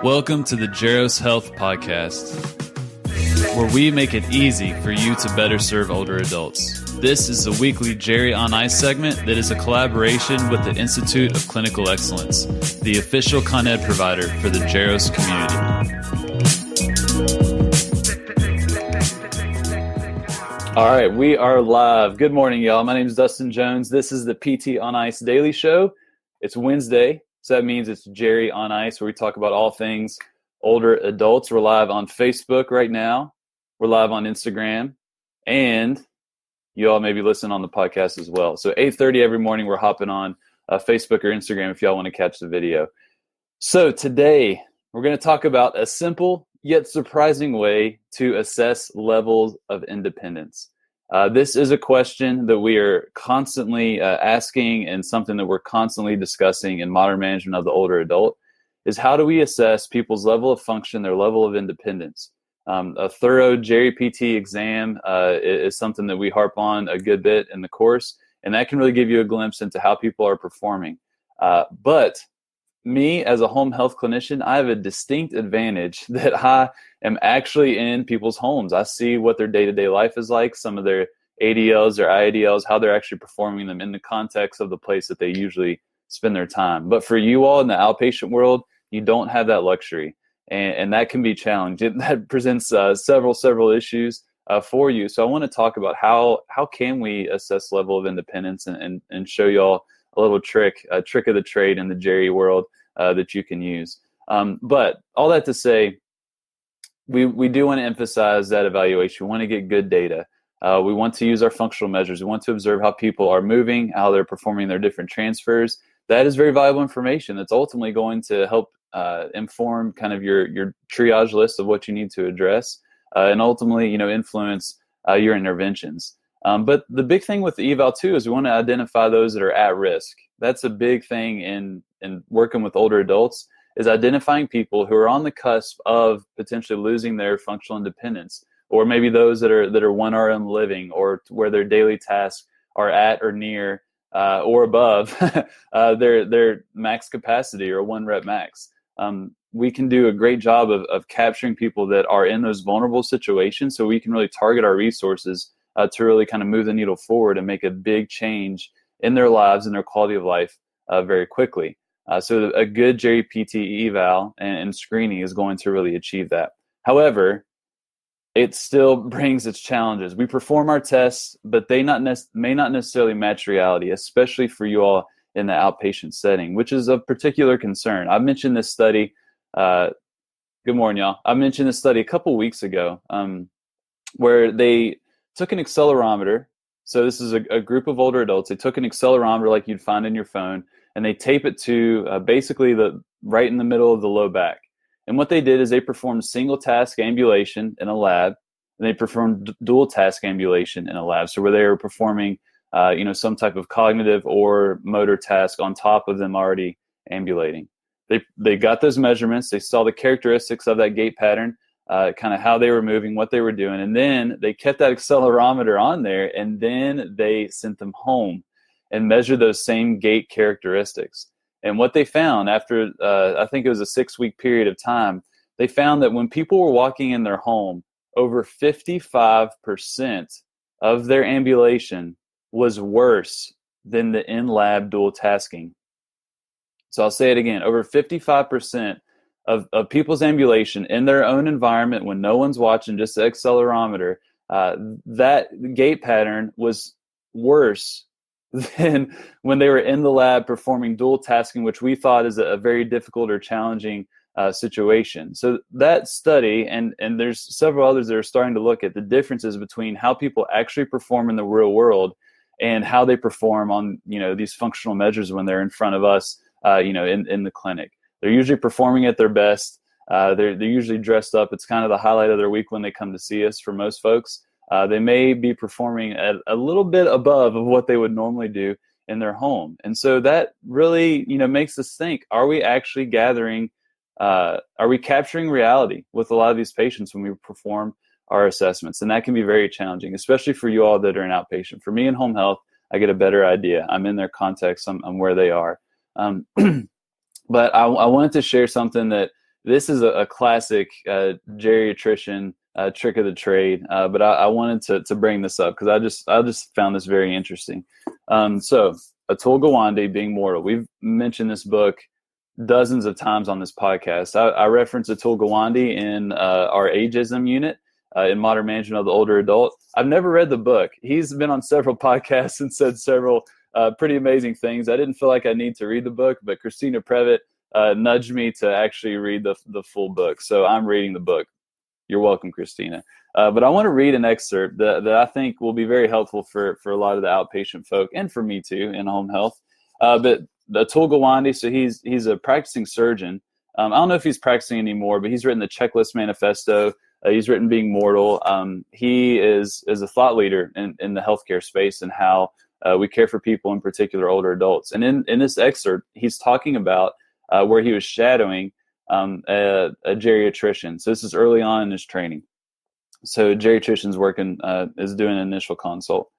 Welcome to the Jaros Health Podcast, where we make it easy for you to better serve older adults. This is the weekly Jerry on Ice segment that is a collaboration with the Institute of Clinical Excellence, the official Con Ed provider for the Jaros community. All right, we are live. Good morning, y'all. My name is Dustin Jones. This is the PT on Ice Daily Show. It's Wednesday, so that means it's Jerry on Ice, where we talk about all things older adults. We're live on Facebook right now. We're live on Instagram, and you all maybe listen on the podcast as well. So 8:30 every morning, we're hopping on Facebook or Instagram if y'all want to catch the video. So today, we're going to talk about a simple yet surprising way to assess levels of independence. This is a question that we are constantly asking, and something that we're constantly discussing in modern management of the older adult is how do we assess people's level of function, their level of independence. A thorough Jerry PT exam is something that we harp on a good bit in the course, and that can really give you a glimpse into how people are performing. But me, as a home health clinician, I have a distinct advantage that I am actually in people's homes. I see what their day-to-day life is like, some of their ADLs, their IADLs, how they're actually performing them in the context of the place that they usually spend their time. But for you all in the outpatient world, you don't have that luxury, and that can be challenging. That presents several issues for you. So I want to talk about how can we assess level of independence and show you all a little trick of the trade in the Jerry world that you can use. But all that to say, we do want to emphasize that evaluation. We want to get good data. We want to use our functional measures. We want to observe how people are moving, how they're performing their different transfers. That is very valuable information that's ultimately going to help inform kind of your triage list of what you need to address, and ultimately, influence your interventions. But the big thing with the eval too is we want to identify those that are at risk. That's a big thing in working with older adults, is identifying people who are on the cusp of potentially losing their functional independence, or maybe those that are 1 RM living, or where their daily tasks are at or near or above their max capacity or 1 rep max. We can do a great job of capturing people that are in those vulnerable situations, so we can really target our resources to really kind of move the needle forward and make a big change in their lives and their quality of life very quickly. So a good Jerry PT eval and screening is going to really achieve that. However, it still brings its challenges. We perform our tests, but they may not necessarily match reality, especially for you all in the outpatient setting, which is of particular concern. I mentioned this study. Good morning, y'all. I mentioned this study a couple weeks ago where they took an accelerometer. So this is a group of older adults. They took an accelerometer like you'd find in your phone, and they tape it to basically right in the middle of the low back. And what they did is they performed single task ambulation in a lab, and they performed dual task ambulation in a lab. So where they were performing some type of cognitive or motor task on top of them already ambulating. They got those measurements. They saw the characteristics of that gait pattern, kind of how they were moving, what they were doing. And then they kept that accelerometer on there, and then they sent them home and measured those same gait characteristics. And what they found after, I think it was a 6-week period of time, they found that when people were walking in their home, over 55% of their ambulation was worse than the in-lab dual tasking. So I'll say it again, over 55% of people's ambulation in their own environment when no one's watching, just the accelerometer, that gait pattern was worse than when they were in the lab performing dual tasking, which we thought is a very difficult or challenging situation. So that study, and there's several others that are starting to look at the differences between how people actually perform in the real world and how they perform on these functional measures when they're in front of us in the clinic. They're usually performing at their best. They're usually dressed up. It's kind of the highlight of their week when they come to see us for most folks. They may be performing at a little bit above of what they would normally do in their home. And so that really, makes us think, are we actually are we capturing reality with a lot of these patients when we perform our assessments? And that can be very challenging, especially for you all that are in outpatient. For me in home health, I get a better idea. I'm in their context. I'm where they are. But I wanted to share something that this is a classic geriatrician trick of the trade, but I wanted to bring this up because I just found this very interesting. So Atul Gawande, Being Mortal. We've mentioned this book dozens of times on this podcast. I reference Atul Gawande in our ageism unit in Modern Management of the Older Adult. I've never read the book. He's been on several podcasts and said several pretty amazing things. I didn't feel like I need to read the book, but Christina Previtt nudged me to actually read the full book. So I'm reading the book. You're welcome, Christina. But I want to read an excerpt that I think will be very helpful for a lot of the outpatient folk and for me too in home health. But Atul Gawande, so he's a practicing surgeon. I don't know if he's practicing anymore, but he's written the Checklist Manifesto. He's written Being Mortal. He is a thought leader in the healthcare space and how we care for people, in particular older adults. And in this excerpt, he's talking about where he was shadowing a geriatrician. So this is early on in his training. So a geriatrician's is doing an initial consult.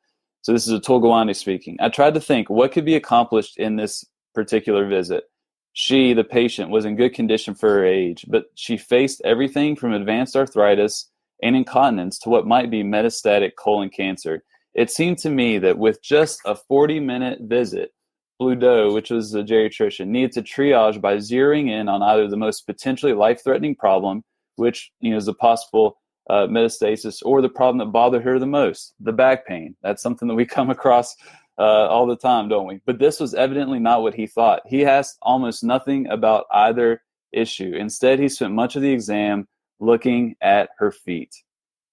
So this is Atul Gawande speaking. I tried to think what could be accomplished in this particular visit. She, the patient, was in good condition for her age, but she faced everything from advanced arthritis and incontinence to what might be metastatic colon cancer. It seemed to me that with just a 40-minute visit, Blue Doe, which was a geriatrician, needed to triage by zeroing in on either the most potentially life-threatening problem, which is a possible metastasis, or the problem that bothered her the most, the back pain. That's something that we come across all the time, don't we? But this was evidently not what he thought. He asked almost nothing about either issue. Instead, he spent much of the exam looking at her feet.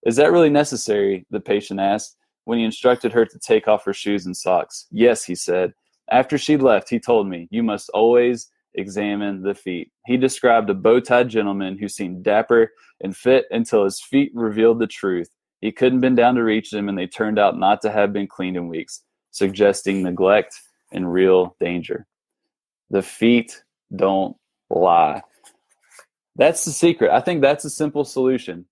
Is that really necessary? The patient asked when he instructed her to take off her shoes and socks. Yes, he said. After she left, he told me, you must always examine the feet. He described a bow-tied gentleman who seemed dapper and fit until his feet revealed the truth. He couldn't bend down to reach them, and they turned out not to have been cleaned in weeks, suggesting neglect and real danger. The feet don't lie. That's the secret. I think that's a simple solution.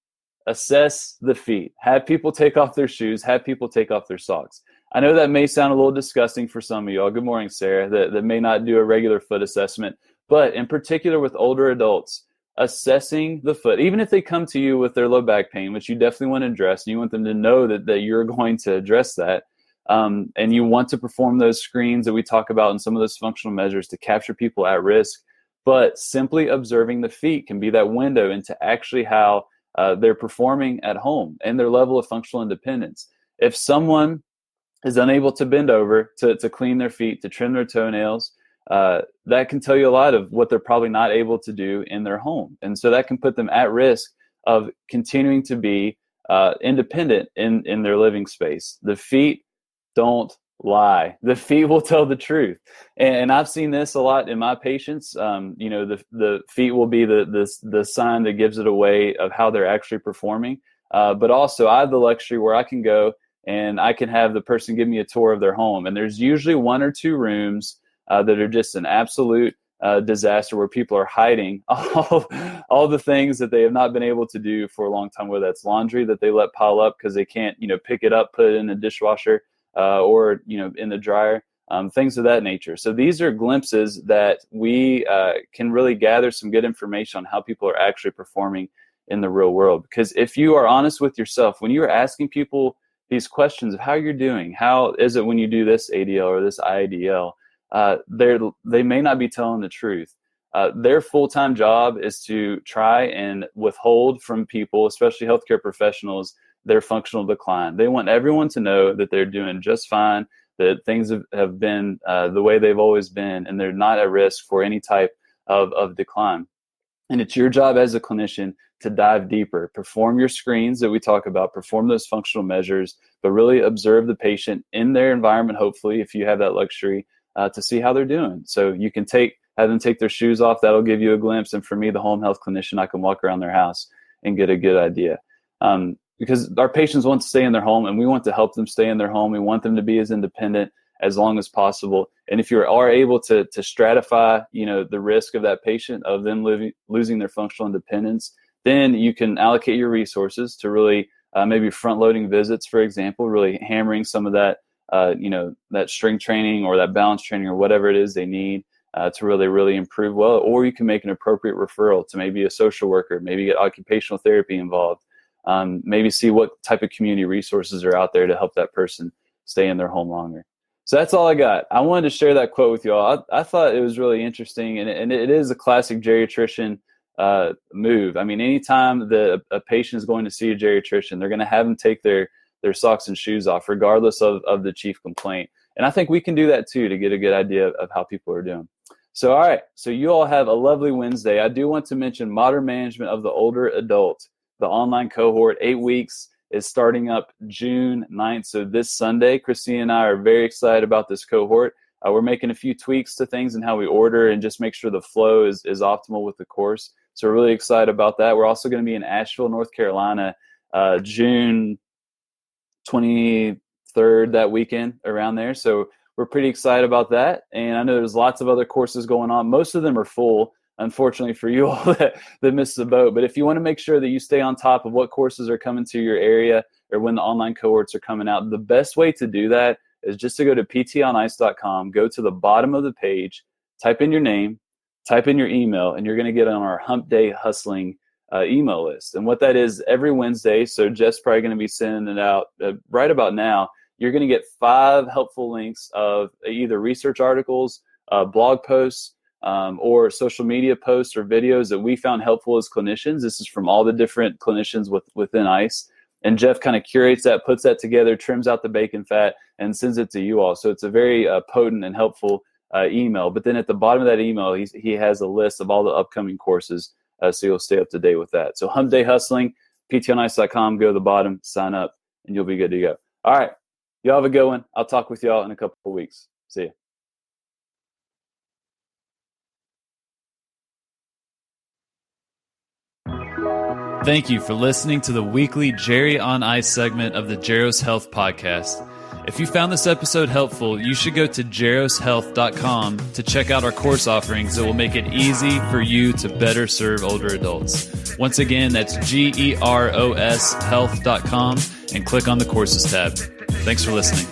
Assess the feet. Have people take off their shoes. Have people take off their socks. I know that may sound a little disgusting for some of y'all. Good morning, Sarah, that may not do a regular foot assessment. But in particular with older adults, assessing the foot, even if they come to you with their low back pain, which you definitely want to address, and you want them to know that you're going to address that, and you want to perform those screens that we talk about in some of those functional measures to capture people at risk. But simply observing the feet can be that window into actually how they're performing at home and their level of functional independence. If someone is unable to bend over to clean their feet, to trim their toenails, that can tell you a lot of what they're probably not able to do in their home. And so that can put them at risk of continuing to be independent in their living space. The feet don't lie. The feet will tell the truth. And I've seen this a lot in my patients. The feet will be the sign that gives it away of how they're actually performing. But also I have the luxury where I can go and I can have the person give me a tour of their home. And there's usually one or two rooms that are just an absolute disaster, where people are hiding all the things that they have not been able to do for a long time, whether that's laundry that they let pile up because they can't, pick it up, put it in the dishwasher, or, in the dryer, things of that nature. So these are glimpses that we can really gather some good information on how people are actually performing in the real world. Because if you are honest with yourself, when you are asking people these questions of how you're doing, how is it when you do this ADL or this IADL, they may not be telling the truth. Their full-time job is to try and withhold from people, especially healthcare professionals, their functional decline. They want everyone to know that they're doing just fine, that things have been the way they've always been, and they're not at risk for any type of decline. And it's your job as a clinician to dive deeper, perform your screens that we talk about, perform those functional measures, but really observe the patient in their environment, hopefully, if you have that luxury, to see how they're doing. So you can have them take their shoes off. That'll give you a glimpse. And for me, the home health clinician, I can walk around their house and get a good idea. Because our patients want to stay in their home, and we want to help them stay in their home. We want them to be as independent as long as possible. And if you are able to stratify, the risk of that patient of them losing their functional independence, then you can allocate your resources to really maybe front-loading visits, for example, really hammering some of that, that string training or that balance training or whatever it is they need. to really, really improve well. Or you can make an appropriate referral to maybe a social worker, maybe get occupational therapy involved, maybe see what type of community resources are out there to help that person stay in their home longer. So that's all I got. I wanted to share that quote with you all. I thought it was really interesting, and it is a classic geriatrician move. I mean, anytime a patient is going to see a geriatrician, they're going to have them take their socks and shoes off, regardless of the chief complaint. And I think we can do that too to get a good idea of how people are doing. So, all right. So you all have a lovely Wednesday. I do want to mention Modern Management of the Older Adult, the online cohort, 8 weeks, is starting up June 9th. So this Sunday, Christine and I are very excited about this cohort. We're making a few tweaks to things and how we order and just make sure the flow is optimal with the course. So we're really excited about that. We're also going to be in Asheville, North Carolina, June 23rd, that weekend, around there. So we're pretty excited about that. And I know there's lots of other courses going on. Most of them are full, unfortunately for you all that missed the boat. But if you want to make sure that you stay on top of what courses are coming to your area or when the online cohorts are coming out, the best way to do that is just to go to ptonice.com, go to the bottom of the page, type in your name, type in your email, and you're going to get on our Hump Day Hustling email list. And what that is, every Wednesday, so Jeff's probably going to be sending it out right about now, you're going to get 5 helpful links of either research articles, blog posts, or social media posts or videos that we found helpful as clinicians. This is from all the different clinicians within ICE. And Jeff kind of curates that, puts that together, trims out the bacon fat, and sends it to you all. So it's a very potent and helpful email. But then at the bottom of that email, he has a list of all the upcoming courses, so you'll stay up to date with that. So Hump Day Hustling, ptonice.com, go to the bottom, sign up, and you'll be good to go. All right. Y'all have a good one. I'll talk with y'all in a couple of weeks. See you. Thank you for listening to the weekly Jerry on Ice segment of the Geros Health Podcast. If you found this episode helpful, you should go to geroshealth.com to check out our course offerings that will make it easy for you to better serve older adults. Once again, that's GEROS health.com and click on the courses tab. Thanks for listening.